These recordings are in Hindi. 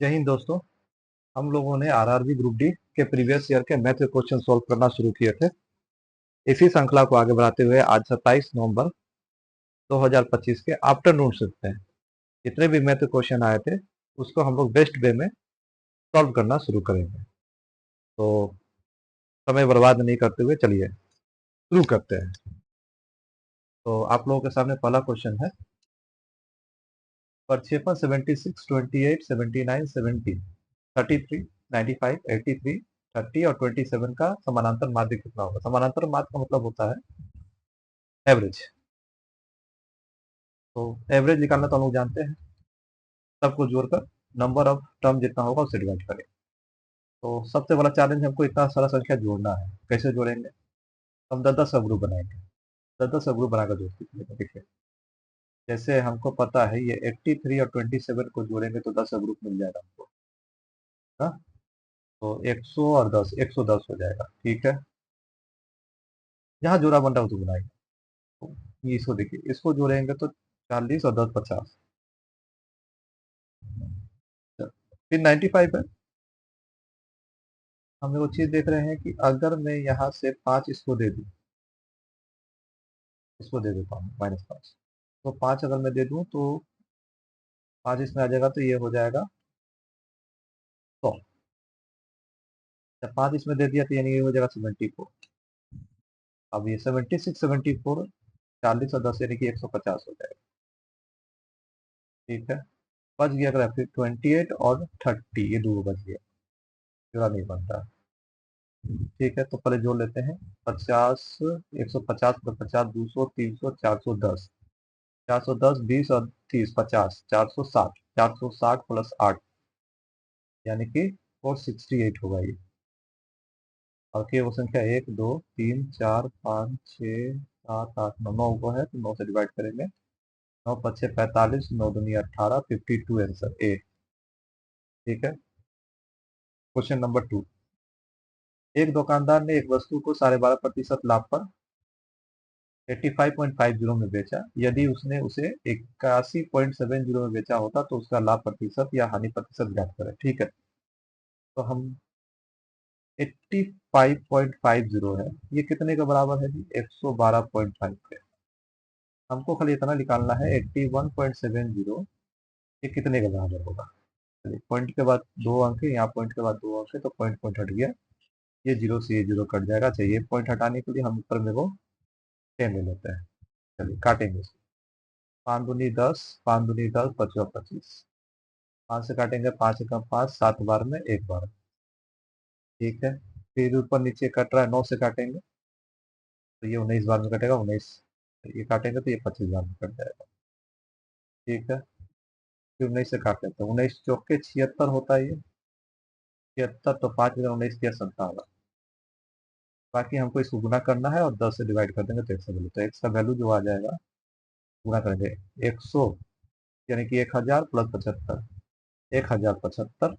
जय हिंद दोस्तों। हम लोगों ने आरआरबी ग्रुप डी के प्रीवियस ईयर के मैथ के क्वेश्चन सॉल्व करना शुरू किए थे। इसी श्रृंखला को आगे बढ़ाते हुए आज 27 नवंबर 2025 के आफ्टरनून शिफ्ट में जितने भी मैथ के क्वेश्चन आए थे उसको हम लोग बेस्ट वे में सॉल्व करना शुरू करेंगे। तो समय बर्बाद नहीं करते हुए चलिए शुरू करते हैं। तो आप लोगों के सामने पहला क्वेश्चन है, प्रक्षेपण 76, 28, 79, 70, 33, 95, 83, 30 और 27 का समानांतर माध्य कितना होगा। समानांतर माध्य का मतलब होता है एवरेज। तो एवरेज निकालना तो हम लोग जानते हैं, सबको जोड़कर नंबर ऑफ टर्म जितना होगा उससे डिवाइड करें। तो सबसे बड़ा चैलेंज हमको इतना सारा संख्या जोड़ना है। कैसे जोड़ेंगे? हम 10-10 सब ग्रुप बनाएंगे, 10-10 सब ग्रुप बनाकर जोड़ते हैं। देखिए, जैसे हमको पता है ये 83 और 27 को जोड़ेंगे तो 10 सब ग्रुप मिल जाएगा हमको। हाँ, तो 100 और 10, 110 हो जाएगा। ठीक है, जहाँ जोड़ा बन रहा है तो बनाएंगे। तो ये इसको देखिए, इसको जोड़ेंगे तो 40 और 10 50। फिर 95 है। हम वो चीज देख रहे हैं कि अगर मैं यहाँ से 5 इसको दे दूं, इसको दे देता हूँ -5, तो 5 अगर मैं दे दूं तो 5 इसमें आ जाएगा तो ये हो जाएगा 100। जब 5 इसमें दे दिया तो यानी ये हो जाएगा 74। अब ये 76, 74, 40 और 10 यानी कि 150 हो जाएगा। ठीक है, बच गया अगर फिर 28 और 30, ये दो बच गया, जोड़ा नहीं बनता। ठीक है, तो पहले जोड़ लेते हैं। 50, 150 प्लस 50, 200, 300, 410, 410, 20 और 30, 50, 460, 460 प्लस 8 यानी कि 468 होगा ये। और के वो संख्या 1, 2, 3, 4, 5, 6, 7, 8, 9, 9 को है तो 9 से डिवाइड करेंगे। 9 पच्चे 45, 9 दूनी 18, 52 आंसर ए। ठीक है, क्वेश्चन नंबर 2। एक दुकानदार ने एक वस्तु को 12.5% लाभ पर 85.50 में बेचा। यदि उसने उसे 81.70 में बेचा होता तो उसका लाभ प्रतिशत या हानि प्रतिशत ज्ञात करें। ठीक है, तो हम 85.50 है, ये कितने के बराबर है जी? 112.5 के। हमको खाली इतना निकालना है 81.70 ये कितने के बराबर होगा। चलिए, पॉइंट के बाद दो अंक है, यहाँ पॉइंट के बाद दो अंक है तो पॉइंट पॉइंट हट गया। ये जीरो से ये जीरो कट जाएगा। चाहिए पॉइंट हटाने के लिए हम ऊपर में वो 10 ले लेते हैं। चलिए काटेंगे इसको। 5 दूनी 10, 5 दूनी 10, 25 25। 5 से काटेंगे, 5 एकम 5, 7 बार में 1 बार। ठीक है, फिर ऊपर नीचे कट रहा है, 9 से काटेंगे तो ये 19 बार में कटेगा, 19। ये काटेंगे तो ये 25 बार में कट जाएगा। ठीक है, फिर 19 से काट लेते हैं। 19 चौके 76 होता है ये, 76, तो 5 में 19 किया 57। बाकी हमको इसको गुना करना है और 10 से डिवाइड कर देंगे तो एक्स का वैल्यू, तो एक्स का वैल्यू जो आ जाएगा, गुना करेंगे 100 यानी कि 1000 प्लस 75, 1075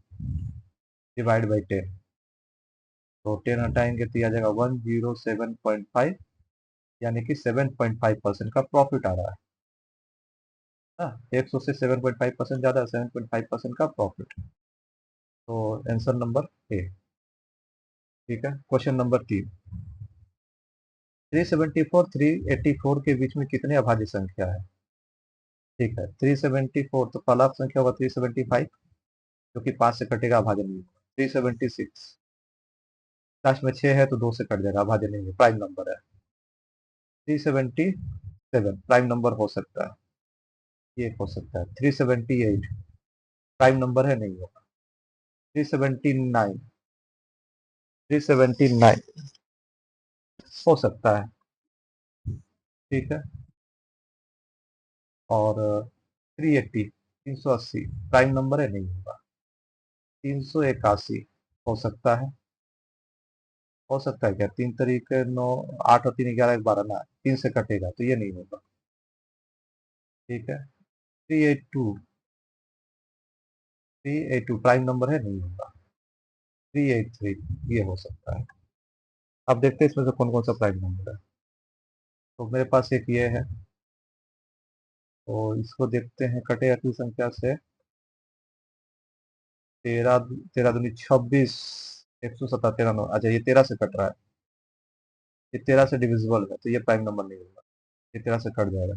डिवाइड बाई 10। तो 10 हटाएंगे तो आ जाएगा 107.5 यानी कि 7.5% का प्रॉफिट आ रहा है ना। 100 से 7.5% ज्यादा, 7.5% का प्रॉफिट। तो आंसर नंबर ए। ठीक है, क्वेश्चन नंबर 3। 374, 384 के बीच में कितने अभाज्य संख्या है? ठीक है, 374 तो पहला संख्या होगा 375, जो कि 5 से कटेगा, अभाज्य नहीं होगा। 376 लास्ट में 6 है तो 2 से कट जाएगा, अभाज्य नहीं है, प्राइम नंबर है। 377 प्राइम नंबर हो सकता है, ये हो सकता है। 378 प्राइम नंबर है, नहीं होगा। 379, 379 हो सकता है। ठीक है, और 380, 380 प्राइम नंबर है, नहीं होगा। 381 हो सकता है। हो सकता है क्या? 3 तरीके 9, 8 और 3 11, 12 ना, 3 से कटेगा तो ये नहीं होगा। ठीक है, 382, 382 प्राइम नंबर है, नहीं होगा। 383 ये हो सकता है। अब देखते हैं इसमें से कौन कौन सा प्राइम नंबर है। तो मेरे पास एक ये है, तो इसको देखते हैं कटेगा किस संख्या से। 13 13 दूनी 26, 117 9। अच्छा ये 13 से कट रहा है, ये 13 से डिविजिबल है तो ये प्राइम नंबर नहीं होगा, ये 13 से कट जाएगा।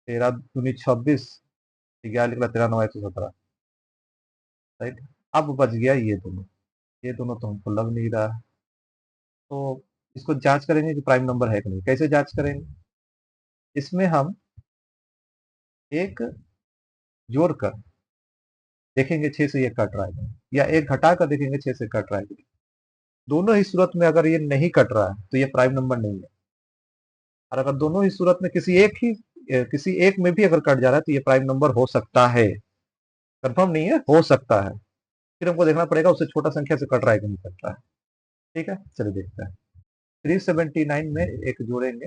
13 दूनी 26, 11 निकला, 13 9 117, राइट। अब बच गया ये दोनों, ये दोनों तो हमको लग नहीं रहा है, तो इसको जांच करेंगे कि प्राइम नंबर है कि नहीं। कैसे जांच करेंगे? इसमें हम एक जोड़कर देखेंगे 6 से ये कट रहा है कि नहीं, या एक घटाकर देखेंगे 6 से कट रहा है कि नहीं। दोनों ही सूरत में अगर ये नहीं कट रहा है तो ये प्राइम नंबर नहीं है, और अगर दोनों ही सूरत में किसी एक में भी अगर कट जा रहा है तो ये प्राइम नंबर हो सकता है। कंफर्म नहीं है, हो सकता है। फिर हमको देखना पड़ेगा उससे छोटा संख्या से कट रहा है कि नहीं कट रहा है। ठीक है, चलिए देखते हैं। 379 में एक जोड़ेंगे,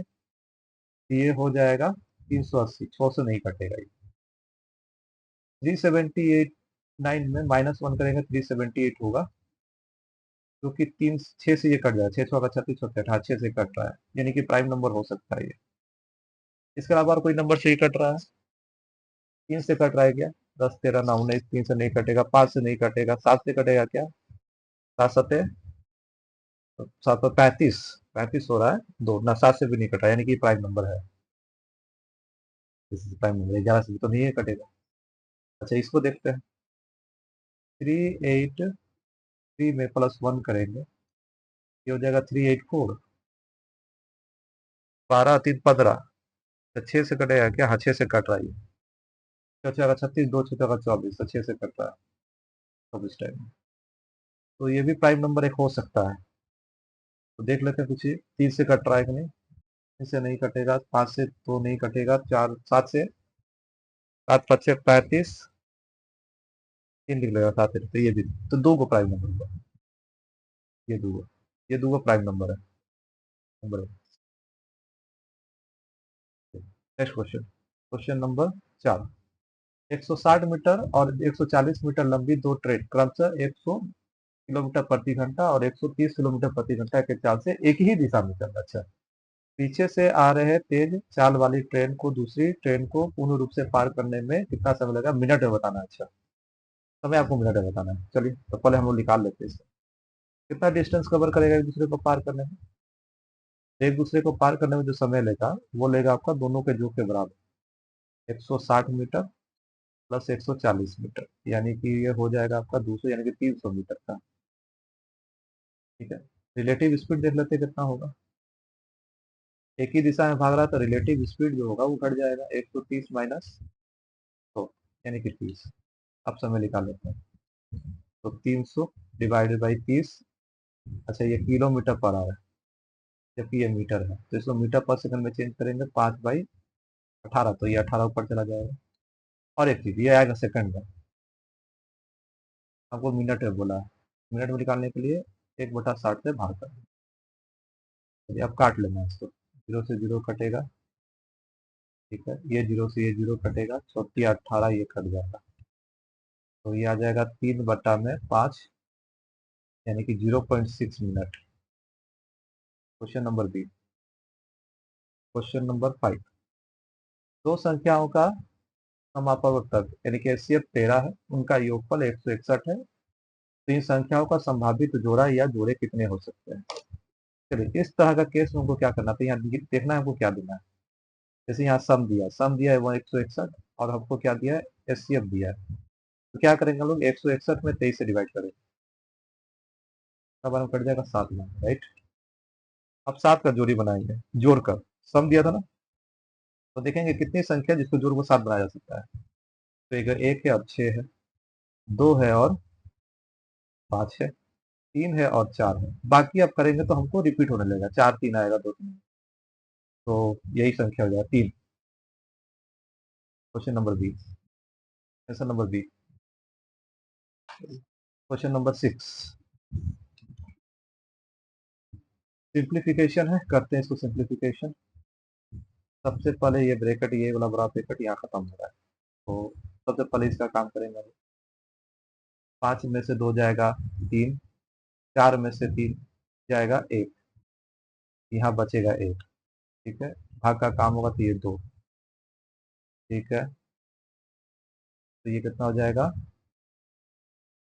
ये हो जाएगा 380, 6 से नहीं कटेगा ये। 379 में -1 करेंगे, 378 होगा, क्योंकि 6 से ये कट जाएगा, 6 का 36 होता है, 6 से कट रहा है, यानी कि प्राइम नंबर हो सकता है ये। इसके अलावा और कोई नंबर से ही कट रहा है? 3 से कट रहा है क्या? 10 13 9 19, 3 से नहीं कटेगा, 5 से नहीं कटेगा, 7 से कटेगा क्या? 7 सते 7 पर 35, 35 हो रहा है, दो ना 7 से भी नहीं कटा, यानी कि प्राइम नंबर है। प्राइम नंबर 11 से भी तो नहीं है कटेगा। अच्छा इसको देखते हैं। 383 में +1 करेंगे, ये हो जाएगा 384, 12 3 15, 6 से कटेगा क्या? हाँ 6 से कट रहा है ये। 6 का 36, 2 6 का 24, तो 6 से कट रहा है 24 टाइम। तो ये भी प्राइम नंबर एक हो सकता है। तो देख लेते हैं कुछ, 3 से कट रहा है कि नहीं। इससे नहीं कटेगा, 5 से तो नहीं कटेगा, 4 7 से, 7 5 35, 3 निकलेगा 7 तो ये भी, तो दो को प्राइम नंबर होगा, ये दो प्राइम नंबर है, number. Next question, question number 4। 160 metre और 140 मीटर लंबी दो ट्रेन क्रमशः 100 किलोमीटर प्रति घंटा और 130 किलोमीटर प्रति घंटा के चाल से एक ही दिशा में चल रहा। अच्छा, पीछे से आ रहे तेज चाल वाली ट्रेन को दूसरी ट्रेन को पूर्ण रूप से पार करने में कितना समय लगा? मिनट में बताना है। अच्छा, समय आपको मिनट में बताना है। चलिए तो पहले हम लोग निकाल लेते हैं इसको। कितना डिस्टेंस कवर करेगा एक दूसरे को पार करने में? एक दूसरे को पार करने में जो समय लेगा वो लेगा आपका दोनों के जोड़ के बराबर, 160 मीटर प्लस 140 मीटर, यानी कि ये हो जाएगा आपका 200, यानी कि 300 मीटर का। ठीक है, रिलेटिव स्पीड देख लेते हैं कितना होगा। एक ही दिशा में भाग रहा है तो रिलेटिव स्पीड जो होगा वो घट जाएगा, 130 माइनस 100 यानी कि 30। अब समय निकाल लेते हैं, तो 300 डिवाइडेड बाई 30। अच्छा ये किलोमीटर पर आवर है, जबकि ये मीटर है, तो इसको मीटर पर सेकंड में चेंज करेंगे, 5/18, तो ये 18 ऊपर चला जाएगा। और एक चीज ये आएगा सेकंड में, आपको मिनट में बोला है, मिनट में निकालने के लिए 1/60 से भाग कर, चलिए अब काट लेना है इसको। 0 से 0 कटेगा, ठीक है, ये 0 से ये 0 कटेगा, 18 ये कट जाएगा, तो ये आ जाएगा 3/5, यानी कि 0.6 minute. Question number B. Question number 5। दो संख्याओं का समापवर्तक यानी कि HCF 13 है, उनका योगफल 161 है, तो इन संख्याओं का संभावित जोड़ा या जोड़े कितने हो सकते हैं? चलिए इस तरह का केस में हमको क्या करना था, यहाँ देखना है हमको क्या देना है। जैसे यहाँ सम दिया है वो 161, और हमको क्या दिया है? HCF दिया है। तो क्या करेंगे हम लोग, 161 में 23 से डिवाइड करेंगे, तब हमें कट जाएगा 7 में, राइट। अब 7 का जोड़ी बनाएंगे जोड़कर, सम दिया था ना, तो देखेंगे कितनी संख्या जिसको जोड़ को 7 बनाया जा सकता है। तो अगर 1 है और 6 है, 2 है और 5 है, 3 है और 4 है, बाकी अब करेंगे तो हमको रिपीट होने लगेगा, 4 3 आएगा, 2 3, तो यही संख्या हो जाएगा 3। Question number B, question number B. Question number 6, simplification है, करते हैं इसको सिंप्लीफिकेशन। सबसे पहले ये ब्रैकेट, ये वाला बड़ा ब्रैकेट यहाँ खत्म हो रहा है, तो सबसे पहले इसका काम करेंगे। 5 में से 2 जाएगा 3, 4 में से 3 जाएगा 1, यहाँ बचेगा 1। ठीक है, भाग का काम होगा तो ये 2। ठीक है, तो ये कितना हो जाएगा?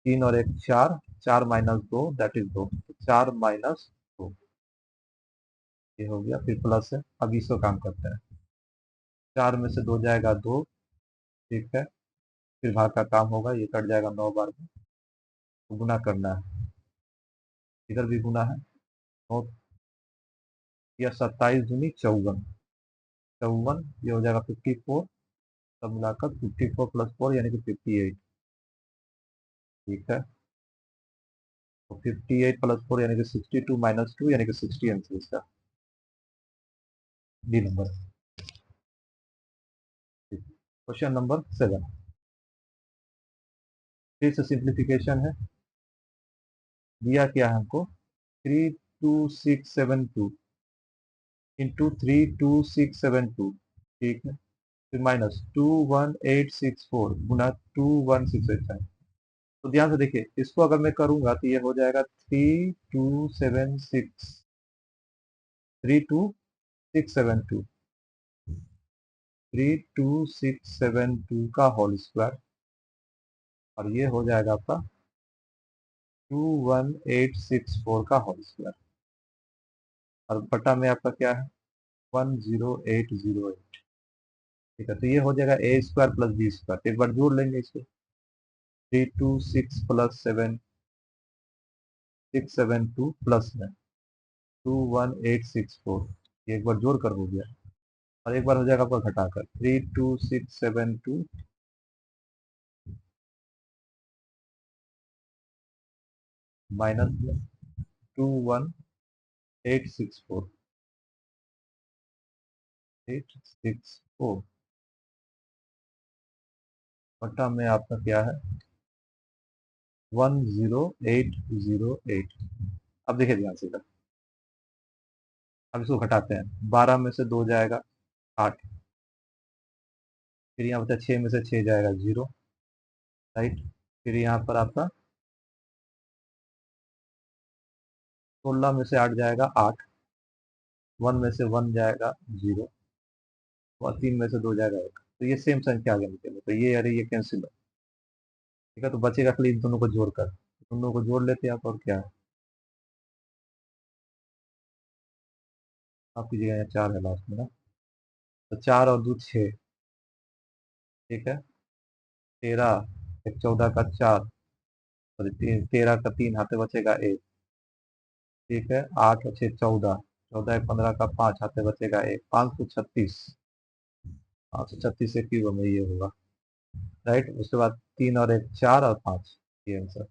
3 और 1 4, 4 माइनस 2 दैट इज 2, 4 माइनस 2 ये हो गया, फिर प्लस है। अब इसको काम करते हैं, 4 में से 2 जाएगा 2, ठीक है, फिर भाग का काम होगा, ये कट जाएगा 9 बार में, तो गुना करना है, इधर भी गुना है, 9 या 27 दूनी 54, 54 ये हो जाएगा 54, सब मिलाकर 54 प्लस 4 यानी कि 58, ठीक है, तो 58 प्लस 4 यानी कि 62 माइनस 2 यानी कि 60 आंसर इसका, डी नंबर। क्वेश्चन नंबर 7, फिर से सिंप्लीफिकेशन है, दिया क्या है हमको 32672 इंटू 32672, ठीक है, फिर माइनस 21864 गुना 21685। तो ध्यान से देखिए, इसको अगर मैं करूंगा तो ये हो जाएगा 3276 32672 32672 का होल स्क्वायर, और ये हो जाएगा आपका 21864 का होल स्क्वायर, और बटा में आपका क्या है 10808, ठीक है, तो ये हो जाएगा ए स्क्वायर प्लस बी स्क्वायर, एक बार जोड़ लेंगे इसको, 326 प्लस 7672 प्लस में 21864, ये एक बार जोड़ कर हो गया, और एक बार हो जाएगा आपका घटाकर 32672 माइनस में 21864 864 बटा में आपका क्या है 10808। अब देखिए ध्यान से, अब इसको घटाते हैं, 12 में से 2 जाएगा 8, फिर यहाँ बचा 6 में से 6 जाएगा 0, राइट, फिर यहाँ पर आपका 16 में से 8 जाएगा 8, 1 में से 1 जाएगा 0, और 3 में से 2 जाएगा 1, तो ये सेम संख्या आ गया नीचे में, तो ये अरे ये कैंसिल है, ठीक है, तो बचेगा खाली इन दोनों को जोड़कर, दोनों को जोड़ लेते हैं आप, और क्या है आपकी जगह यहाँ 4 है लास्ट में ना, तो 4 और 2 6, ठीक है, 13 एक 14 का 4, सॉरी 13 का 3 हाथे बचेगा 1, ठीक है, 8 और 6 14, 14 एक 15 का 5 हाथे बचेगा 1, 536, 536 एक क्यूब में ये होगा, राइट, उसके बाद 3 और 1 4 और 5, ये आंसर,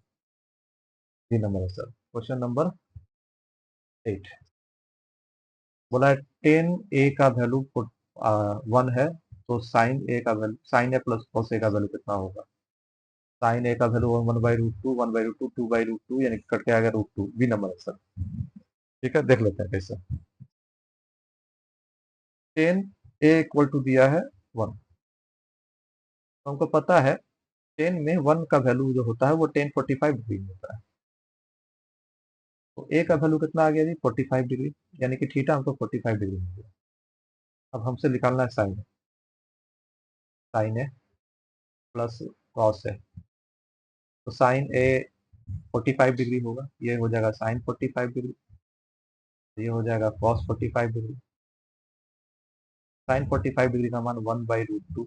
ये नंबर आंसर। क्वेश्चन नंबर 8, बोला है 10 a का वैल्यू 1 है, तो साइन ए का value, sign A plus cos A का वैल्यू कितना होगा, साइन ए का वैल्यू 1/√2 1/√2 2/√2 यानी कट के आ गया √2, बी नंबर आंसर, ठीक है, देख लेते हैं कैसे। 10 a इक्वल टू दिया है 1, तो हमको पता है 10 में 1 का वैल्यू जो होता है वो 1045 डिग्री में होता है, तो a का वैल्यू कितना आ गया जी 45 डिग्री, यानी कि थीटा हमको 45 डिग्री मिल गया। अब हमसे निकालना है sign, sign A plus cos A, तो साइन ए 45 डिग्री होगा, ये हो जाएगा साइन 45 डिग्री, ये हो जाएगा कॉस 45 डिग्री, साइन 45 डिग्री का मान 1/√2,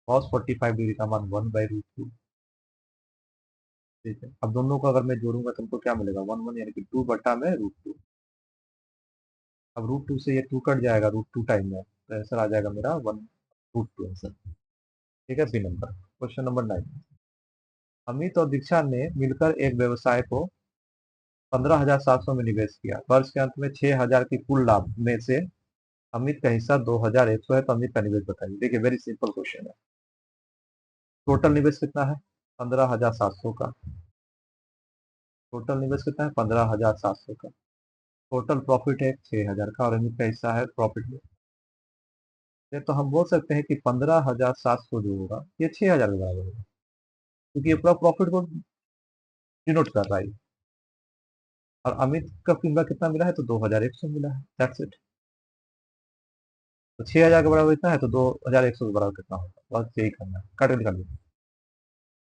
कॉस 45 डिग्री का मान 1/√2, ठीक है, अब दोनों को अगर मैं जोड़ूंगा तो हमको क्या मिलेगा 1 1 यानी कि 2 बटा में √2, अब √2 से ये 2 कट जाएगा √2 टाइम में, तो आंसर आ जाएगा मेरा 1/√2 आंसर, ठीक है, B number. Question number 9, Amit और दीक्षा ने मिलकर एक व्यवसाय को 15,700 में निवेश किया, वर्ष के अंत में 6,000 की कुल लाभ में से अमित का हिस्सा 2,100 है, तो अमित का निवेश बताइए। देखिए वेरी सिंपल क्वेश्चन है, टोटल निवेश कितना है 15,700 का, टोटल निवेश कितना है 15,700 का, टोटल प्रॉफिट है 6,000 का, और अमित का हिस्सा है प्रॉफिट में, तो हम बोल सकते हैं कि 15,700 जो होगा ये 6,000 के बराबर होगा, क्योंकि ये पूरा प्रॉफिट को डिनोट कर रहा है, और अमित का कीमत कितना मिला है तो 2,100 मिला है, दैट्स इट। तो 6,000 के बराबर इतना है तो 2,100 के बराबर कितना होगा, बस यही करना है, काट के निकालिए।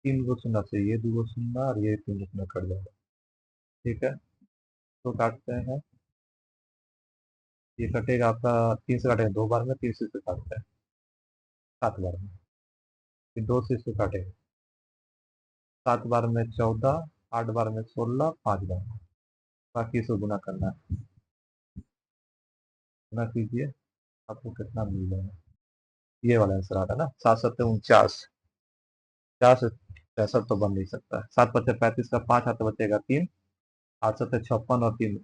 तीन गो शून्य से ये 2 गो शून्य और ये 3 गो शून्य कट जाएगा। ठीक है, तो काटते हैं। ये कटेगा आपका 3 से काटेगा 2 बार में, 3 से काटते हैं 7 बार में, फिर 2 से इसको काटेंगे 7 बार में 14, 8 बार में 16, 5 बार में, बाकी इसको गुना करना है। गुना कीजिए, आपको कितना मिल जाएगा। ये वाला आंसर आ रहा है ना, 7 7 49, 4 से 65 तो बन नहीं सकता है। 7 5 35 का 5 हाथ बचेगा 3, 8 7 56 और 3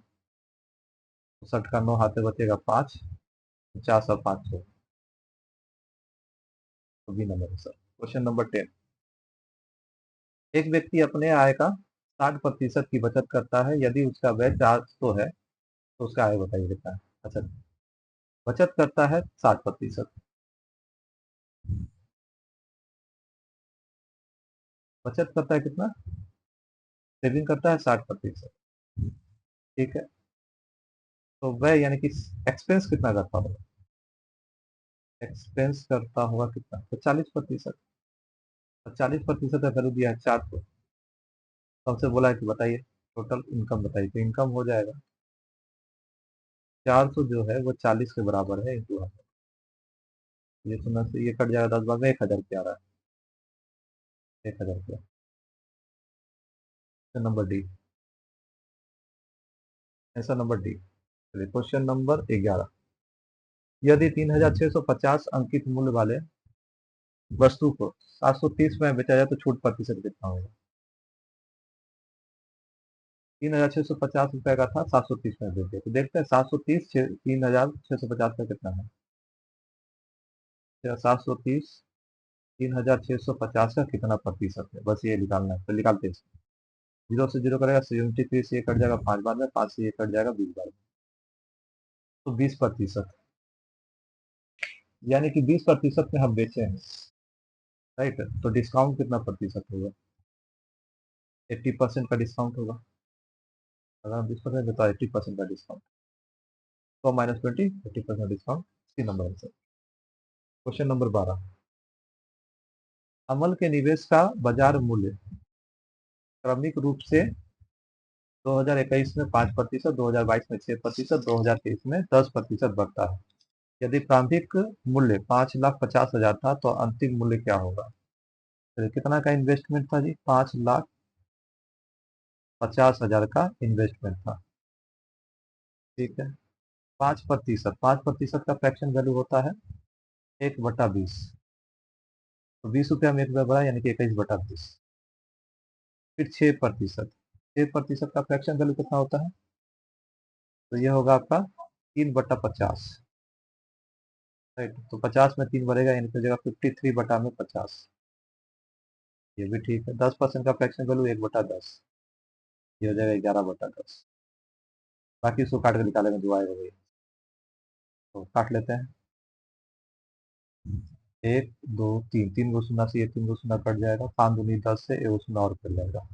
60 का 9 हाथ बचेगा 5, 4 और 5 6, तो B number answer. Question number 10। एक व्यक्ति अपने आय का 60% की बचत करता है, यदि उसका व्यय 400 है तो उसका आय बताइए कितना है। अच्छा, बचत करता है 60%, बचत करता है कितना, सेविंग करता है 60%। ठीक है, तो वह यानी कि एक्सपेंस कितना करता होगा, एक्सपेंस करता हुआ कितना, तो 40%। तो 40% का वैल्यू दिया है 400, तो हमसे बोला है कि बताइए टोटल इनकम बताइए, तो इनकम हो जाएगा 400 जो है वो 40 के बराबर है इंटू 100। ये सुनना से ये कट जाएगा 10 बार में, 1000 क्या आ रहा है, 1000 क्या। Number D, answer number D. चलिए क्वेश्चन नंबर 11। यदि 3650 अंकित मूल्य वाले वस्तु को 730 में बेचा जाए तो छूट प्रतिशत कितना होगा। 3650 रुपए का था, 730 में बेच दिया, तो देखते हैं 730 3650 का कितना है। 730 3650 का कितना प्रतिशत है, बस ये निकालना है, तो निकालते हैं। 0 से 0 करेगा 73 से ये कट जाएगा 5 बार में, 5 से ये कट जाएगा 20 बार में, तो 20%, यानी कि 20% में हम बेचे हैं। राइट, तो डिस्काउंट कितना प्रतिशत होगा, 80% का डिस्काउंट होगा। अगर हम 20% देता है 80% का डिस्काउंट, तो -20, 80% discount, C number answer. Question number 12। Amal के निवेश का बाजार मूल्य क्रमिक रूप से 2021 में 5%, 2022 में 6%, 2023 में 10% बढ़ता है। यदि प्रारंभिक मूल्य 5,50,000 था तो अंतिम मूल्य क्या होगा। तो कितना का इन्वेस्टमेंट था जी, 5,50,000 का इन्वेस्टमेंट था। ठीक है, 5%, 5% का फ्रैक्शन वैल्यू होता है 1/20, तो 20 रुपया में 1 रुपया बढ़ा, यानी कि 21/20। फिर 6%, 6% का फ्रैक्शन वैल्यू कितना होता है, तो ये होगा आपका 3/50। राइट, तो 50 में 3 बढ़ेगा, यानी कि हो जाएगा 53/50। ये भी ठीक है। 10% का फ्रैक्शन वैल्यू 1/10, ये हो जाएगा 11/10। बाकी इसको काट के निकालेंगे जो आएगा वही, तो काट लेते हैं। 1 2 3, 3 गो शून्य से ये 3 गो शून्य कट जाएगा, 5 दूनी 10 से एगो शून्य और कट जाएगा।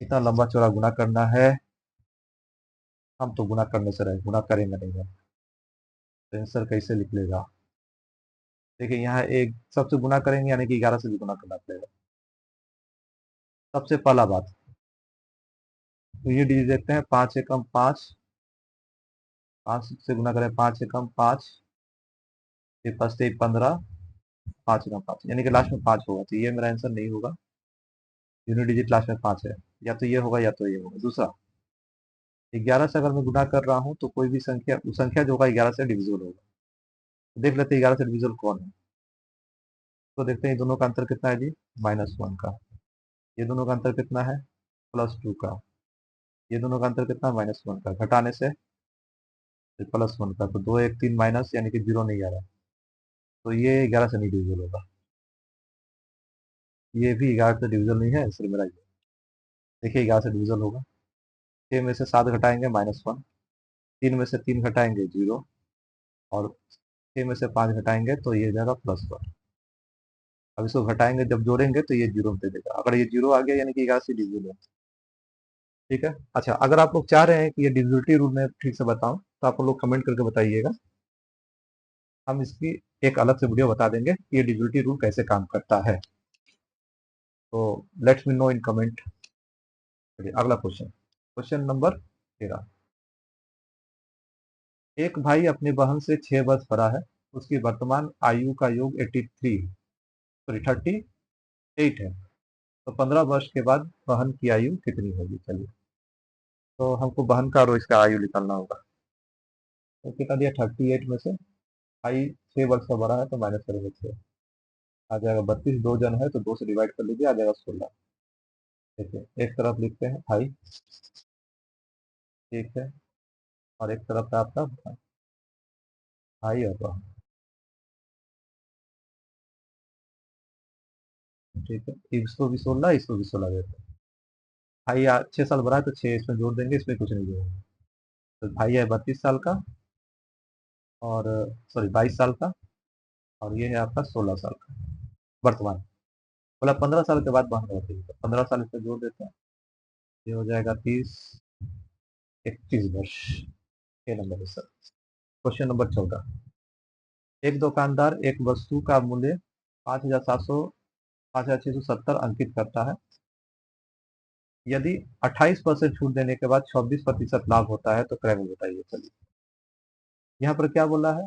इतना लंबा चौड़ा गुना करना है, हम तो गुना करने से रहे, गुना करेंगे नहीं है, तो आंसर कैसे लिख लेगा। देखिए यहाँ एक सबसे गुना करेंगे, यानी कि 11 से भी गुना करना पड़ेगा। सबसे पहला बात, तो ये डिजिट देखते हैं, 5 एकम 5, 5 से गुना करें, 5 एकम 5, फिर 15, 5 एकम 5, यानी कि लास्ट में 5 होगा, तो ये मेरा आंसर नहीं होगा। यूनिट डिजिट लास्ट में 5 है, या तो ये होगा या तो ये होगा। दूसरा, 11 से अगर मैं गुना कर रहा हूँ तो कोई भी संख्या, उस संख्या जो होगा 11 से डिविजिबल होगा। तो देख लेते हैं 11 से डिविजिबल कौन है, तो देखते हैं दोनों का अंतर कितना है जी, -1 का। ये दोनों का अंतर कितना है, +2 का। ये दोनों का अंतर कितना, -1 का, घटाने से +1 का, तो 2 1 3 माइनस, यानी कि 0 नहीं आ रहा, तो ये 11 से नहीं डिविजिबल होगा। ये भी 11 से डिविजिबल नहीं है, आंसर मेरा ये। देखिए 11 से डिविजिबल होगा, 6 में से 7 घटाएंगे -1, 3 में से 3 घटाएंगे 0, और 6 में से 5 घटाएंगे तो ये हो जाएगा +1। अब इसको घटाएंगे, जब जोड़ेंगे तो ये 0 दे देगा, अगर ये 0 आ गया यानी कि 11 से डिविजिबल है। ठीक है, अच्छा अगर आप लोग चाह रहे हैं कि ये डिविजिबिलिटी रूल में ठीक से बताऊं, तो आप लोग कमेंट करके बताइएगा, हम इसकी एक अलग से वीडियो बता देंगे कि ये डिविजिबिलिटी रूल कैसे काम करता है। तो let's me know in comment. चलिए अगला क्वेश्चन, क्वेश्चन नंबर 13। एक भाई अपनी बहन से 6 वर्ष बड़ा है, उसकी वर्तमान आयु का योग 83 सॉरी 38 है, तो 15 वर्ष के बाद बहन की आयु कितनी होगी। चलिए, तो हमको बहन का और इसका आयु निकालना होगा। तो कितना दिया, 38 में से भाई 6 वर्ष का बड़ा है तो माइनस करेंगे 6, आ जाएगा 32। 2 जन है तो 2 से डिवाइड कर लीजिए, आ जाएगा 16। देखिए एक तरफ लिखते हैं भाई, ठीक है, और एक तरफ है आपका भाई और बहन, ठीक है। इसको भी 16, इसको भी 16 देते हैं। भाई 6 साल बड़ा है तो 6 इसमें जोड़ देंगे, इसमें कुछ नहीं जोड़ेंगे। तो भाई है 32 साल का, और सॉरी 22 साल का, और ये है आपका 16 साल का वर्तमान। बोला 15 साल के बाद बहन होती है, तो 15 साल इसमें जोड़ देते हैं, ये हो जाएगा 30, 31 वर्ष। ये नंबर है सर। Question number 14। एक दुकानदार एक वस्तु का मूल्य 5,670 अंकित करता है। यदि 28% छूट देने के बाद 26% लाभ होता है तो क्रय में बताइए। चलिए, यहाँ पर क्या बोला है,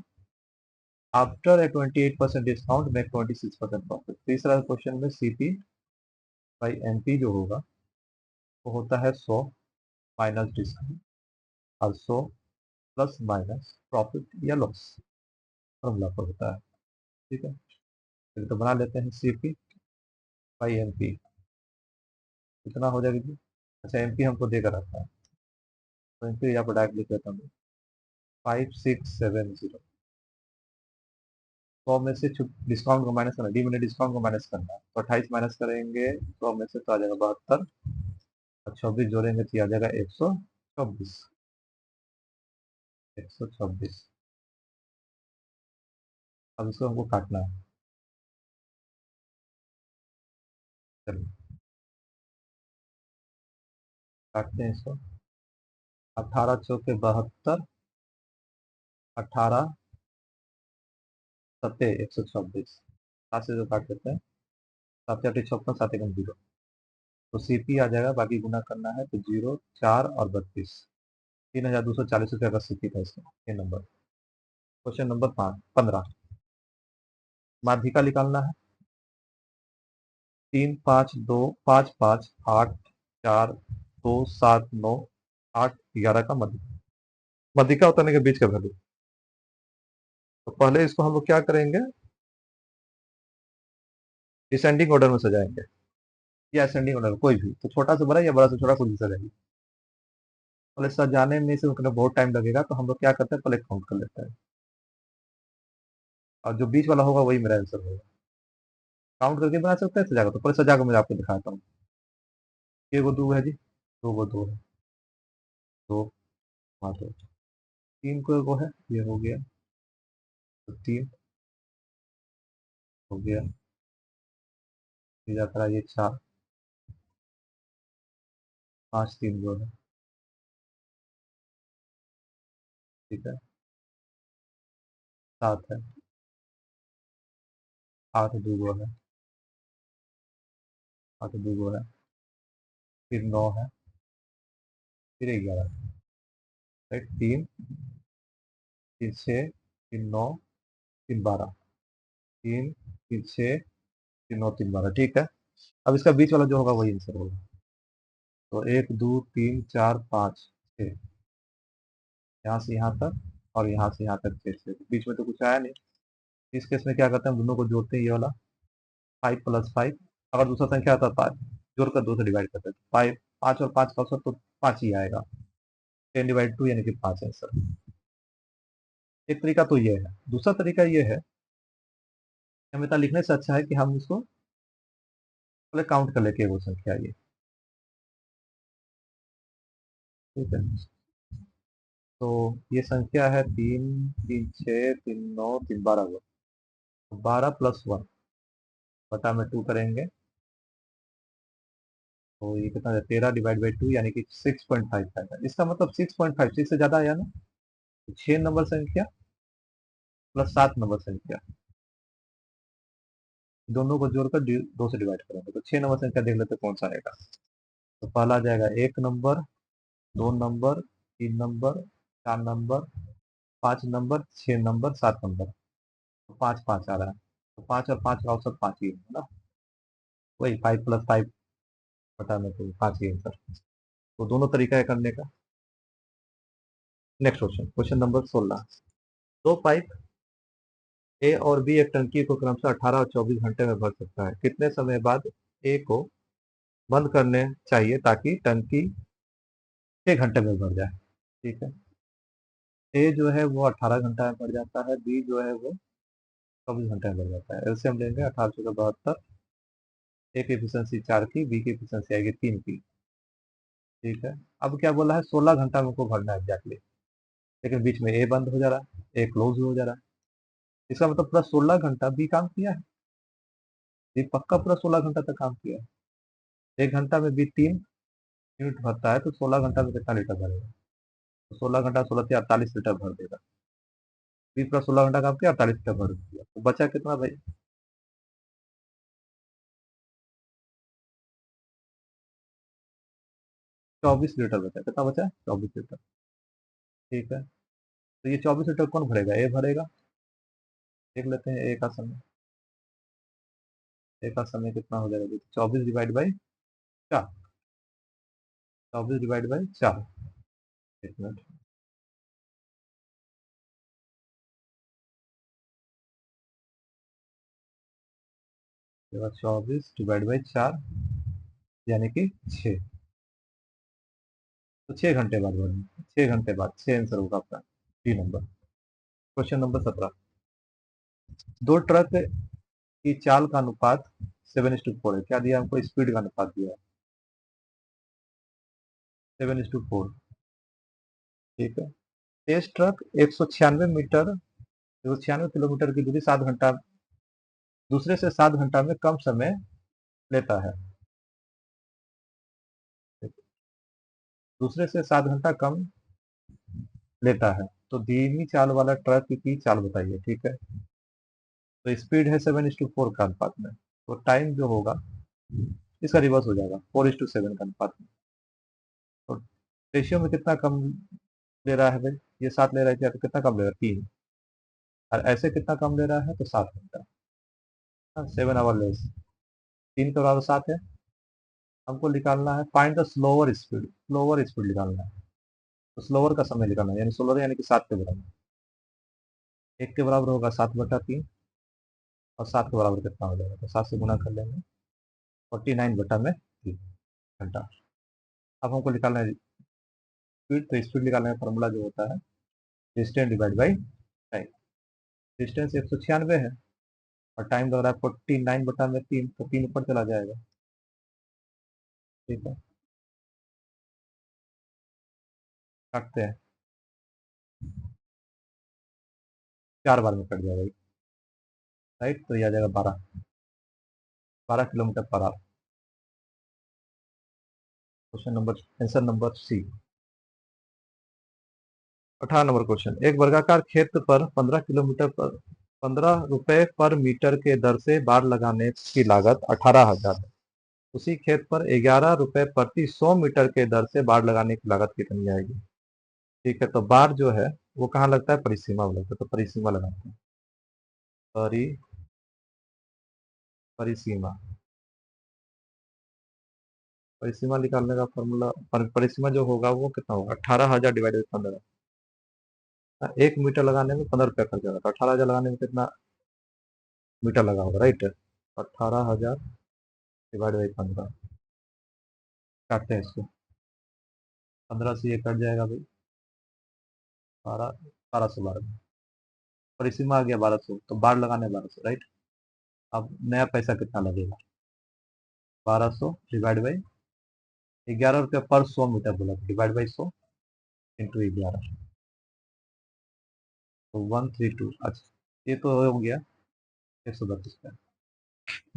after a 28% discount make 26% profit. तीसरा क्वेश्चन में सीपी बाई एमपी जो होगा वो होता है 100 माइनस डिस्काउंट, और 100 प्लस माइनस प्रॉफिट या लॉस फॉर्मूला पर होता है। ठीक है, चलिए तो बना लेते हैं सीपी बाई एमपी। कितना हो जाएगा जी, अच्छा एमपी हमको देकर रखा है, तो एमपी यहाँ पर डायरेक्ट लिख लेता हूँ 5670। 100 में से डिस्काउंट को माइनस करना, डी मैंने डिस्काउंट को माइनस करना है, तो 28 माइनस करेंगे 100 में से तो आ जाएगा 72, और 26 जोड़ेंगे तो आ जाएगा 124। 126। अब इसको हमको काटना है। चलिए काटते हैं इसको। 18 चौके 72, 18 सत्ते 126, 7 से जो काट लेते हैं, 7 8 56, 7 1 0, तो सीपी आ जाएगा, बाकी गुना करना है तो 0 4 और 32, 3,240 रुपये का सीपी था इसका। ये नंबर। Question number 15। माध्यिका निकालना है। 3 5 2 5 5 8 4 2 7 9 8 11 का मध्य, मध्यिका उतरने के बीच का वैल्यू। तो पहले इसको हम लोग क्या करेंगे, डिसेंडिंग ऑर्डर में सजाएंगे, या असेंडिंग ऑर्डर, कोई भी, तो छोटा से बड़ा या बड़ा से छोटा कुछ भी सजाएंगे। पहले सजाने में से उतना बहुत टाइम लगेगा, तो हम लोग क्या करते हैं, पहले काउंट कर लेते हैं, और जो बीच वाला होगा वही मेरा आंसर होगा। काउंट करके बना सकते हैं, सजा कर, तो पहले सजा कर मैं आपको दिखाता हूँ। ये वो दो है जी, दो वो दो है, दो, हाँ दो, तीन को वो है, ये हो गया, तो तीन हो गया, ये जाता है, ये 4, 5 3 वो है, ठीक है, 7 है, 8 दो वो है, 8 दो वो है, फिर 9 है, फिर 11, राइट, 3 फिर 6 फिर 9 फिर 12, 3 फिर 6 फिर 9 3 12, ठीक है। अब इसका बीच वाला जो होगा वही आंसर होगा। तो 1 2 3 4 5 6, यहाँ से यहाँ तक, और यहाँ से यहाँ तक 6 6, बीच में तो कुछ आया नहीं। इस केस में क्या करते हैं, हम दोनों को जोड़ते हैं, ये वाला 5 प्लस 5, अगर दूसरा संख्या आता है 5 जोड़कर 2 से डिवाइड करते हैं, 5 5 और 5 का औसत तो 5 ही आएगा, 10/2 यानी कि 5 आंसर। एक तरीका तो ये है, दूसरा तरीका ये है, हमें इतना लिखने से अच्छा है कि हम इसको पहले काउंट कर लेके वो संख्या ये, ठीक है। तो ये संख्या है 3 3 6 3 9 3 12, 12 प्लस 1 बटा में 2 करेंगे, तो ये कितना है, 13/2 यानी कि 6.5 है। इसका मतलब 6.5, 6 से ज्यादा आया ना, तो 6 नंबर संख्या प्लस 7 नंबर संख्या, दोनों को जोड़कर 2 से डिवाइड करेंगे तो 6 नंबर संख्या देख लेते कौन सा आएगा। तो पहला आ जाएगा 1 number, 2 number, 3 number, 4 number, 5 number, 6 number, 7 number. तो 5 5 आ रहा है, तो 5 और 5 का औसत 5 ही है ना, वही 5 + 5 बटा में तो 5 ही आंसर। तो दोनों तरीका है करने का। Next question, question number 16। दो पाइप ए और बी एक टंकी को क्रमशः 18 और 24 घंटे में भर सकता है। कितने समय बाद ए को बंद करने चाहिए ताकि टंकी 6 घंटे में भर जाए? ठीक है, ए जो है वो 18 घंटा में भर जाता है, बी जो है वो 24 घंटे में भर जाता है। एलसीएम लेंगे 18 ए की एफिशिएंसी 4 की, बी की एफिशिएंसी आएगी 3 की। ठीक है, अब क्या बोला है, 16 घंटा में को भरना है एग्जैक्टली, लेकिन बीच में ए बंद हो जा रहा है, ए क्लोज हो जा रहा है। इसका मतलब पूरा 16 घंटा बी काम किया है, बी पक्का पूरा 16 घंटा तक काम किया है। 1 घंटा में बी 3 यूनिट भरता है, तो 16 घंटा में कितना लीटर भरेगा? तो 16 घंटा 16 48 लीटर भर देगा। बी पूरा 16 घंटा काम किया, 48 लीटर भर दिया, तो बचा कितना भाई? 24 लीटर बचा। कितना बचा? 24 लीटर। ठीक है, तो ये 24 लीटर कौन भरेगा? ए भरेगा। देख लेते हैं ए का समय। ए का समय कितना हो जाएगा? 24 डिवाइड बाई 4। 24 divide by 4। एक मिनट, 24 डिवाइड बाई 4 यानी कि 6। तो 6 घंटे बाद भरेंगे, 6 घंटे बाद। 6 आंसर होगा आपका, 3 नंबर। Question number 17। दो ट्रक की चाल का अनुपात 7:4 है। क्या दिया हमको? स्पीड का अनुपात दिया है 7:4। ठीक है, तेज ट्रक 196 किलोमीटर की दूरी 7 घंटा, दूसरे से 7 घंटा में कम समय लेता है। दूसरे से 7 घंटा कम लेता है, तो धीमी चाल वाला ट्रक की चाल बताइए। ठीक है, तो स्पीड है 7:4 का अनुपात में, तो टाइम जो होगा इसका रिवर्स हो जाएगा 4:7 का अनुपात में। तो रेशियो में कितना कम ले रहा है भाई? ये 7 ले रहा है क्या, तो कितना कम ले रहा है? 3। और ऐसे कितना कम ले रहा है? तो 7 घंटा। 7 आवर लेस। 3 के बराबर 7 है। हमको निकालना है find the slower speed. Slower speed निकालना है, तो स्लोअर का समय निकालना है, यानी स्लोअर यानी कि 7 के बराबर। 1 के बराबर होगा 7/3, और 7 के बराबर कितना हो जाएगा? तो 7 से गुना कर लेंगे, 49/3 घंटा। अब हमको निकालना है स्पीड, तो स्पीड निकालने का फॉर्मूला जो होता है distance divide by time. Distance 196 है और टाइम लग रहा है 49/3, तो 3 ऊपर चला जाएगा। ठीक है, काटते हैं, 4 बार में कट जाएगा, राइट। तो ये आ जाएगा 12 kilometre per hour. Question number, answer number C. 18 number question. एक वर्गाकार क्षेत्र पर 15 किलोमीटर पर 15 रुपए पर मीटर के दर से बाड़ लगाने की लागत 18,000 है। उसी खेत पर 11 रुपए प्रति 100 मीटर के दर से बाड़ लगाने की लागत कितनी आएगी? ठीक है, तो बाड़ जो है वो कहाँ लगता है? परिसीमा में लगता है, तो परिसीमा लगाते हैं। परिसीमा। परिसीमा निकालने का फॉर्मूला, परिसीमा जो होगा वो कितना होगा? 18,000 डिवाइडेड 15। 1 मीटर लगाने में 15 रुपया खर्च होगा, तो 18,000 लगाने में कितना मीटर लगा होगा, राइट। 18,000 divide by 15। काटते हैं इसको, 15 से ये कट जाएगा भाई, 1200 परिसीमा आ गया 1200, तो बाढ़ लगाने 1200, राइट। अब नया पैसा कितना लगेगा? 1200 डिवाइड बाई 11 रुपया पर 100 मीटर बोला, डिवाइड बाई 100 इंटू 11, तो 132। अच्छा, ये तो हो गया 132 का।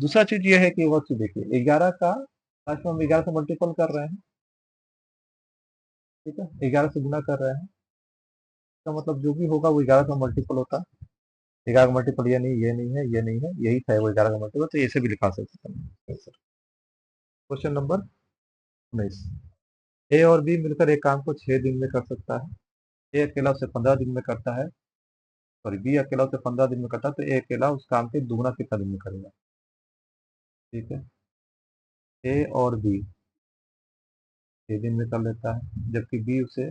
दूसरा चीज ये है कि वो चीज देखिए, 11 का लास्ट में हम 11 से मल्टीपल कर रहे हैं। ठीक है, 11 से गुना कर रहे हैं, तो मतलब जो भी होगा वो 11 से मल्टीपल होता 11 का मल्टीपल ये नहीं, ये नहीं है, ये नहीं है, यही था वो 11 का मल्टीपल, तो ऐसे भी लिखा सकते हैं। Question number 19। ए और बी मिलकर एक काम को 6 दिन में कर सकता है। ए अकेला उसे 15 दिन में करता है, सॉरी बी अकेला उसे 15 दिन में करता है, तो ए अकेला उस काम के दुगना कितना दिन में करेगा। ठीक है, ए और बी 6 दिन में कर लेता है, जबकि बी उसे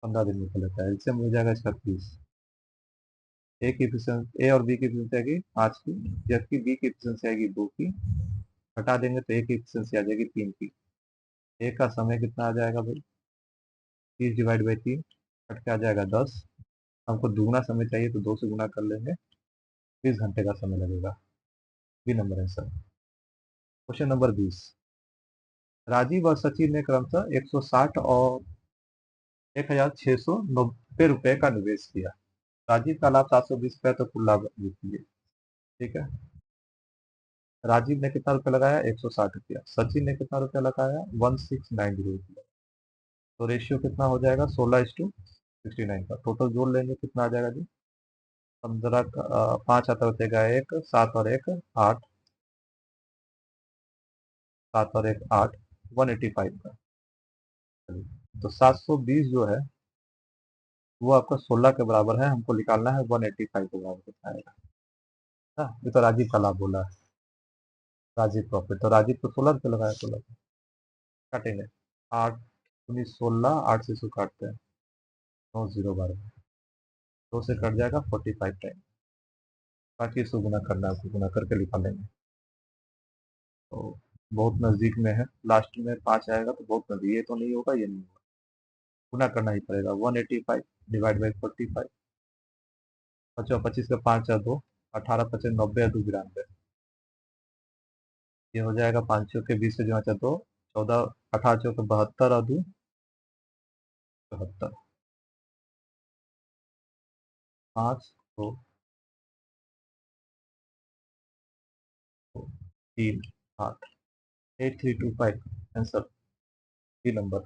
15 दिन में कर लेता है, इससे मिल जाएगा इसका 30। ए और बी की एफिशिएंसी आएगी 5 की, जबकि बी की एफिशिएंसी आएगी 2 की। हटा देंगे तो ए की एफिशिएंसी आ जाएगी 3 की। ए का समय कितना आ जाएगा भाई, 30/3, कट के आ जाएगा 10। हमको दुगना समय चाहिए तो 2 से गुना कर लेंगे, 20 घंटे का समय लगेगा। B number answer. Question number 20। Rajiv और सचिन ने क्रमशः 160 और 1690 रुपए का निवेश किया। राजीव का लाभ 720 रुपया, तो कुल लाभ लिखिए। ठीक है, राजीव ने कितना रुपया लगाया, 160 रुपया। सचिन ने कितना रुपया लगाया, 1690 रुपया। तो रेशियो कितना हो जाएगा, 16:69 का। टोटल जोड़ लेंगे कितना आ जाएगा जी, 15 का 5 आता बचेगा, 1 7 और 1 8, 7 और 1 8, 185 का। तो 720 जो है वो आपका 16 के बराबर है, हमको निकालना है 185 के बराबर कितना आएगा। हाँ, ये तो राजीव का लाभ बोला है, राजीव प्रॉफिट, तो राजीव को 16 रुपये लगाया, 16 काटेंगे, 8 19 16, 8 से इसको काटते हैं, 9 0 12, 2 से कट जाएगा 45 टाइम। बाकी इसको गुना करना है, आपको गुना करके निकाल लेंगे। तो बहुत नज़दीक में है, लास्ट में 5 आएगा तो बहुत नज़दीक, ये तो नहीं होगा, ये नहीं होगा, गुना करना ही पड़ेगा। 185 डिवाइड बाई 45, 25 का 5 है 2, 18 25 90 है 2 92, ये हो जाएगा 5 के 20 से जो 2, 14 18 चौके 72 और 2 74, 5 2 3 8, 8325 answer, B number.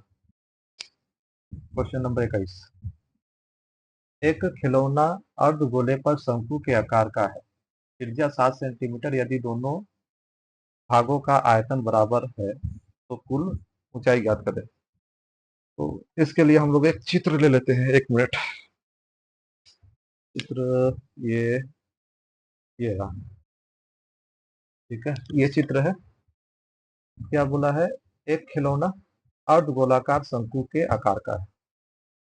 Question number 21। एक खिलौना अर्धगोले पर शंकु के आकार का है, त्रिज्या 7 सेंटीमीटर, यदि दोनों भागों का आयतन बराबर है तो कुल ऊंचाई ज्ञात करें। तो इसके लिए हम लोग एक चित्र ले लेते हैं, 1 मिनट। चित्र ये ये रहा। ठीक है, ये चित्र है, क्या बोला है, एक खिलौना अर्धगोलाकार शंकु के आकार का है,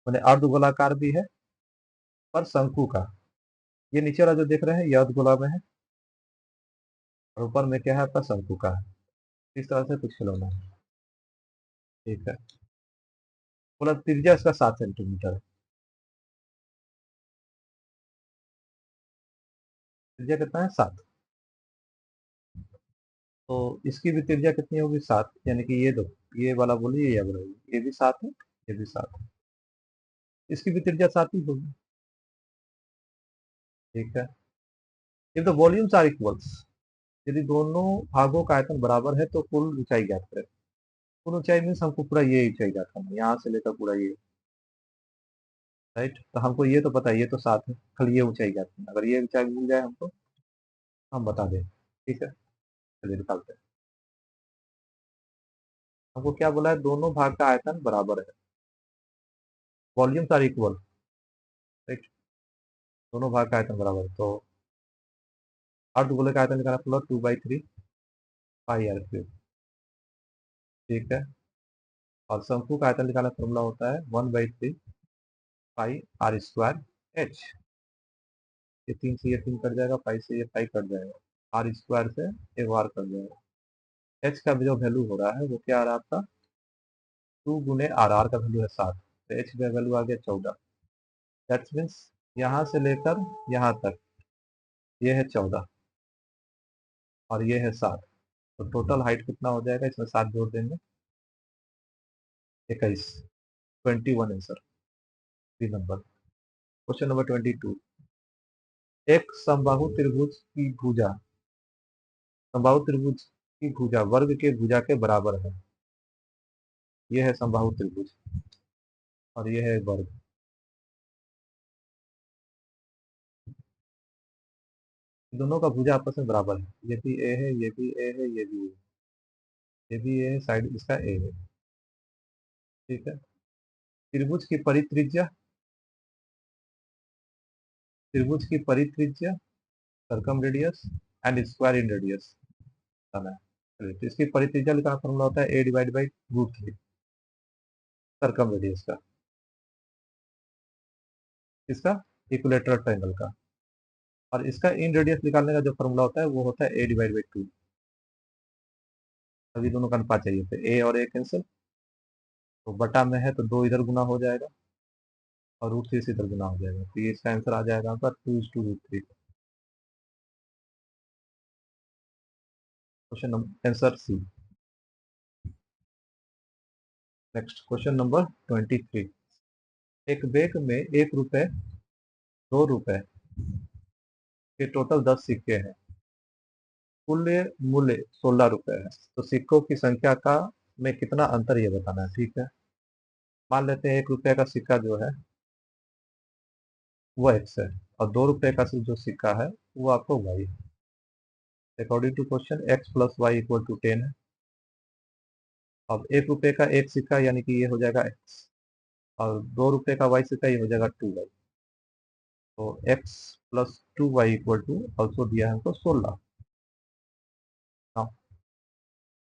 मैंने अर्धगोलाकार भी है पर शंकु का। ये नीचे वाला जो देख रहे हैं ये अर्धगोला में है, और ऊपर में क्या है आपका, शंकु का है। इस तरह से कुछ खिलौना है। ठीक है, बोला त्रिज्या इसका 7 सेंटीमीटर है। त्रिज्या कितना है, 7। तो इसकी भी त्रिज्या कितनी होगी, 7, यानी कि ये दो, ये वाला बोलिए, ये वाला बोलिए, ये भी 7 है, ये भी 7 है, इसकी भी त्रिज्या 7 ही होगी। ठीक है, ये तो वॉल्यूम्स आर इक्वल्स, यदि दोनों भागों का आयतन बराबर है तो कुल ऊंचाई ज्ञात करें। कुल ऊंचाई मीन्स हमको पूरा ये ऊंचाई ज्ञात करना है, यहाँ से लेकर पूरा ये, राइट। तो हमको ये तो पता है, ये तो 7 है, खाली ये ऊंचाई ज्ञात करना, अगर ये ऊंचाई मिल जाए हमको, हम बता दें। ठीक है, चलिए निकालते हैं। हमको क्या बोला है, दोनों भाग का आयतन बराबर है, वॉल्यूम्स आर इक्वल, राइट। दोनों भाग का आयतन बराबर है, तो अर्धगोले का आयतन निकालना पूरा 2/3 पाई आर क्यूब। ठीक है, और शंकु का आयतन निकालना फॉर्मूला होता है 1/3 पाई आर स्क्वायर एच। ये 3 से ये 3 कट जाएगा, पाई से ये पाई कट जाएगा, आर स्क्वायर से एक बार कट जाएगा। एच का जो वैल्यू हो रहा है वो क्या आ रहा है आपका, 2 गुने आर का वैल्यू है 7, तो एच का वैल्यू आ गया 14। दैट मीन्स यहाँ से लेकर यहाँ तक ये है 14 और ये है 7, तो टोटल हाइट कितना हो जाएगा, इसमें 7 जोड़ देंगे, 21, 21 answer, B number. Question number 22। एक समबाहु त्रिभुज की भुजा, समबाहु त्रिभुज की भुजा वर्ग के भुजा के बराबर है। ये है समबाहु त्रिभुज और ये है वर्ग। दोनों का भुजा आपस में बराबर है, ये भी ए है, ये भी ए है, ये भी ए, ये भी ए है, साइड इसका ए है। ठीक है। त्रिभुज की परित्रिज्या, त्रिभुज की परित्रिज्या circum radius and square in radius बताना है। चलिए, तो इसकी परित्रिज्या का फॉर्मूला होता है a divide by root 3 circum radius का, इसका इक्विलेटरल ट्रायंगल का। और इसका इन रेडियस निकालने का जो फॉर्मूला होता है वो होता है ए डिवाइड बाई 2। अभी दोनों का अनुपात चाहिए थे, ए और ए कैंसिल, तो बटा में है तो 2 इधर गुना हो जाएगा और रूट 3 इधर गुना हो जाएगा, तो ये इसका आंसर आ जाएगा आपका 2:√3। Question number answer C. Next question number 23। एक बैग में 1 रुपए, 2 रुपए के टोटल 10 सिक्के हैं, कुल मूल्य 16 रुपए है, तो सिक्कों की संख्या का में कितना अंतर ये बताना है। ठीक है। मान लेते हैं 1 रुपए का सिक्का जो है वो एक्स है और 2 रुपए का जो सिक्का है वो आपको वाई है। According to question X plus Y equal to 10 है। अब 1 रुपए का एक सिक्का यानी कि ये हो जाएगा एक्स, और 2 रुपए का वाई सिक्का ये हो जाएगा 2 वाई। तो X plus 2 Y equal to also दिया है हमको 16। हाँ,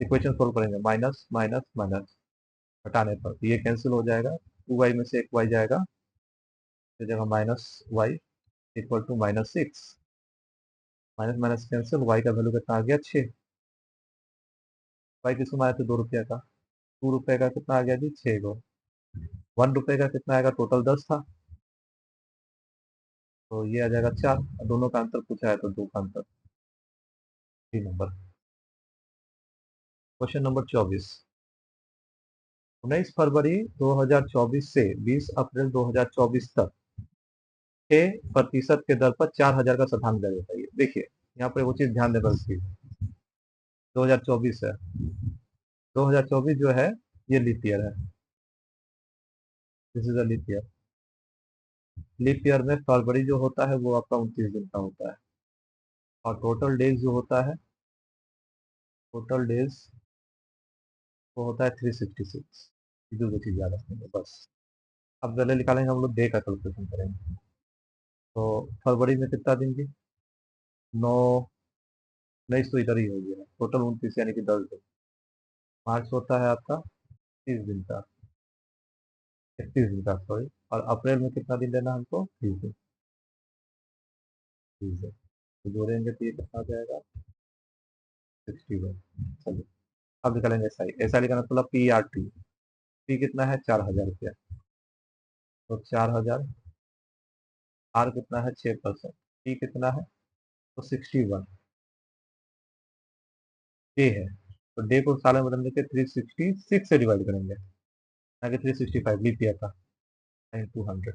इक्वेशन सोल्व करेंगे, माइनस माइनस माइनस हटाने पर तो ये कैंसिल हो जाएगा, 2 वाई में से एक वाई जाएगा, तो जगह minus Y equal to -6। Minus minus cancel, Y का वैल्यू कितना आ गया 6। वाई किसको मारे थे 2 रुपया का, 2 रुपए का कितना आ गया जी 6 को। 1 रुपए का कितना आएगा, टोटल 10 था, तो ये आ जाएगा 4। दोनों का अंतर पूछा है तो 2 का अंतर 3 नंबर। Question number 24। 19 फरवरी 2024 से 20 अप्रैल 2024 तक 6% के दर पर 4,000 का शतांश दर बताइए। देखिए यहाँ पर वो चीज ध्यान देकर उसकी 2024 है, 2024 जो है ये लीप ईयर है, this is a leap year. Leap year में फरवरी जो होता है वो आपका 29 दिन का होता है, और टोटल डेज जो होता है, टोटल डेज वो होता है 366। जो चीज याद रखेंगे बस। अब पहले निकालेंगे हम लोग डे का कैलकुलेशन करेंगे। तो फरवरी में कितना दिन की 9, नहीं तो इधर ही हो गया, टोटल 29 यानी कि 10 दिन। मार्च होता है आपका 30 दिन का, 31 दिन का सॉरी। और अप्रैल में कितना दिन लेना हमको 30 दिन, 30 दिन तो जोड़ेंगे तो ये कितना आ जाएगा 61। चलिए अब निकालेंगे एस आई। एस आई का मतलब PRT, पी कितना है 4,000 रुपया, तो 4,000, आर कितना है 6%, टी कितना है तो 61, डे है, तो डे को साल में बदलने के 366 से डिवाइड करेंगे, ना कि 365 लीप ईयर का, 200।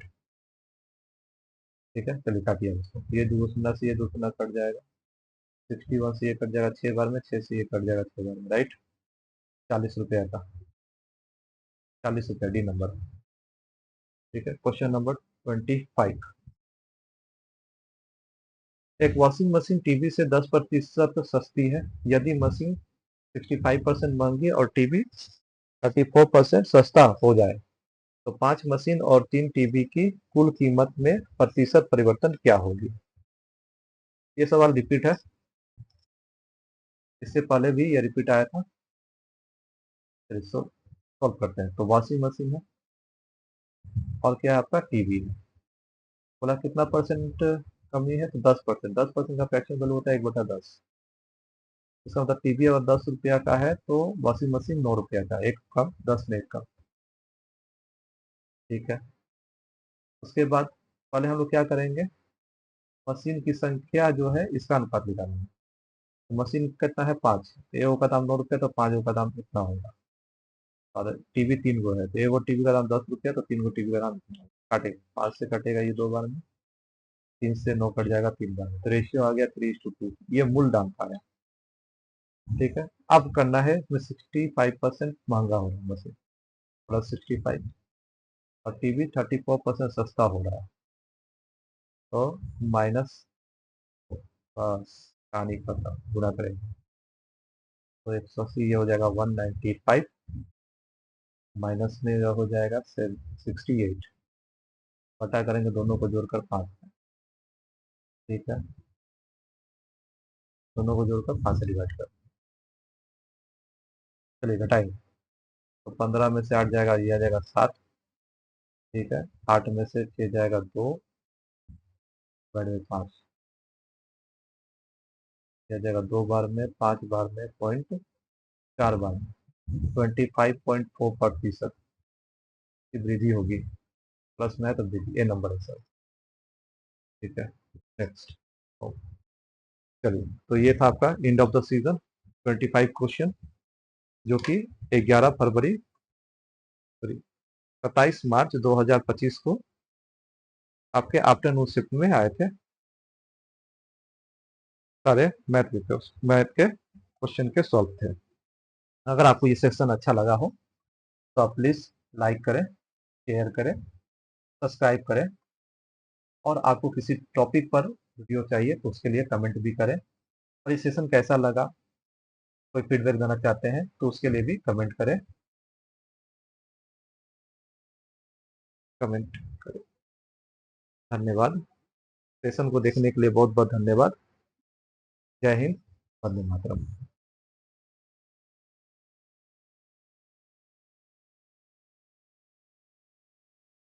ठीक है, चलिए काटिए उसको, ये 2 शून्य से ये 2 शून्य कट जाएगा, 61 से ये कट जाएगा 6 बार में, 6 से ये कट जाएगा 6 बार में, राइट। 40 रुपया का, 40 रुपया डी नंबर। ठीक है। Question number 25। एक वॉशिंग मशीन टीवी से 10% सस्ती है, यदि मशीन 65% महंगी और टीवी 34% सस्ता हो जाए, तो 5 मशीन और 3 टीवी की कुल कीमत में प्रतिशत परिवर्तन क्या होगी। ये सवाल रिपीट है, इससे पहले भी ये रिपीट आया था। सॉल्व करते हैं। तो वॉशिंग मशीन है और क्या है आपका टीवी है, बोला कितना परसेंट कमी है, तो 10%। 10% का फ्रैक्शन वैल्यू होता है 1/10। इसका मतलब टीवी अगर 10 रुपया का है तो वॉशिंग मशीन 9 रुपया का, एक कम, 10 में एक कम। ठीक है। उसके बाद पहले हम लोग क्या करेंगे, मशीन की संख्या जो है इसका अनुपात निकालेंगे। तो मशीन कितना है 5, तो एगो का दाम 9 रुपया, तो 5 का दाम इतना होगा। और टीवी 3 गो है, तो एगो टीवी का दाम 10 रुपया, तो 3 गो टीवी का दाम इतना होगा। काटेगा, 5 से कटेगा ये 2 बार में, 3 से 9 कट जाएगा 3 बार में, तो रेशियो आ गया 3:2। ये मूल दाम का है। ठीक है। अब करना है इसमें 65% महंगा हो रहा है मशीन, प्लस 65, और टीवी 34% सस्ता हो रहा है, तो माइनस बस कहानी खत्म, गुणा करेंगे तो 180 ये हो जाएगा 195, माइनस में हो जाएगा 68, पता करेंगे दोनों को जोड़कर 5, ठीक है, दोनों को जोड़कर 5 से डिवाइड कर, चलिए घटाएंगे तो 15 में से 8 जाएगा, ये आ जाएगा 7, ठीक है, 8 में से 6 जाएगा 2, बड़े 5, यह जाएगा 2 बार में, 5 बार में, पॉइंट 4 बार में, 25.4% की वृद्धि होगी, प्लस में है तो वृद्धि, ये नंबर है सर, ठीक है। नेक्स्ट, चलिए तो ये था आपका end of the season 25 question, जो कि 11 फरवरी 27 मार्च 2025 को आपके आफ्टरनून शिफ्ट में आए थे, सारे मैथ के क्वेश्चन के सॉल्व थे। अगर आपको ये सेक्शन अच्छा लगा हो तो आप प्लीज़ लाइक करें, शेयर करें, सब्सक्राइब करें, और आपको किसी टॉपिक पर वीडियो चाहिए तो उसके लिए कमेंट भी करें, और ये सेशन कैसा लगा, कोई फीडबैक देना चाहते हैं तो उसके लिए भी कमेंट करें, कमेंट करें। धन्यवाद, सेशन को देखने के लिए बहुत बहुत धन्यवाद। जय हिंद, वंदे मातरम।